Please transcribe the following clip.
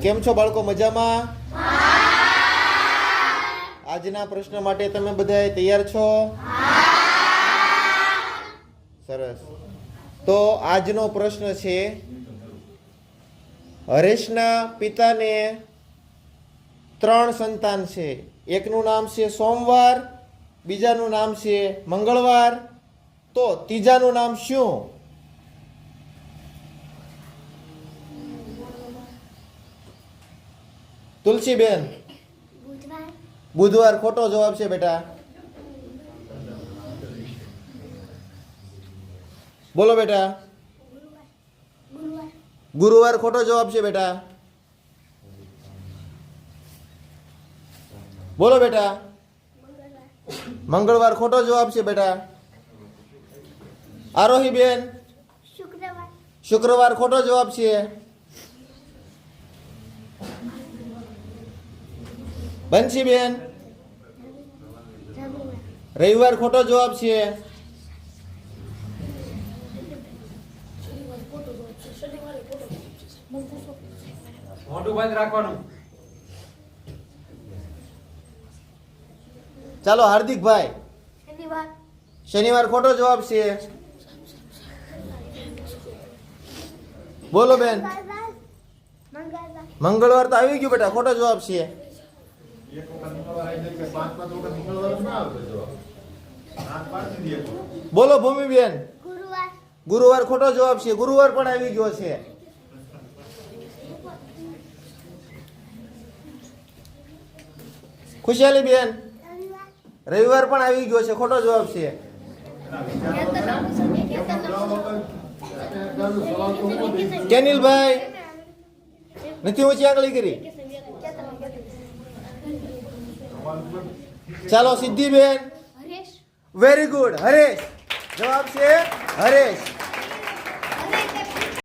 કેમ છો બાળકો, મજામાં? આજના પ્રશ્ન માટે તમે બધા તૈયાર છો? સરસ. તો આજનો પ્રશ્ન છે, હરેશના પિતાને 3 સંતાન છે. એકનું નામ છે સોમવાર, બીજાનું નામ છે મંગળવાર, તો ત્રીજાનું નામ શું? તુલસીબેન, બુધવાર ખોટો જવાબ છે બેટા. બોલો બેટા. ગુરુવાર ખોટો જવાબ છે બેટા. બોલો બેટા. મંગળવાર ખોટો જવાબ છે બેટા. આરોહી બેન, શુક્રવાર ખોટો જવાબ છે. બંસી બેન, રવિવાર ખોટો જવાબ છે. મોઢું બંધ રાખવાનું. ચાલો હાર્દિકભાઈ, શનિવાર ખોટો જવાબ છે. બોલો બેન. મંગળવાર તો આવી ગયું બેટા, ખોટો જવાબ છે. બોલો ભૂમિબેન, ગુરુવાર ખોટો જવાબ છે. ગુરુવાર પણ આવી ગયો છે. ખુશાલી બેન, રવિવાર પણ આવી ગયો છે, ખોટો જવાબ છે. કેનિલભાઈ, નથી ઊંચી આંગળી કરી. ચાલો સિદ્ધિબેન, વેરી ગુડ. હરેશ, જવાબ છે હરેશ.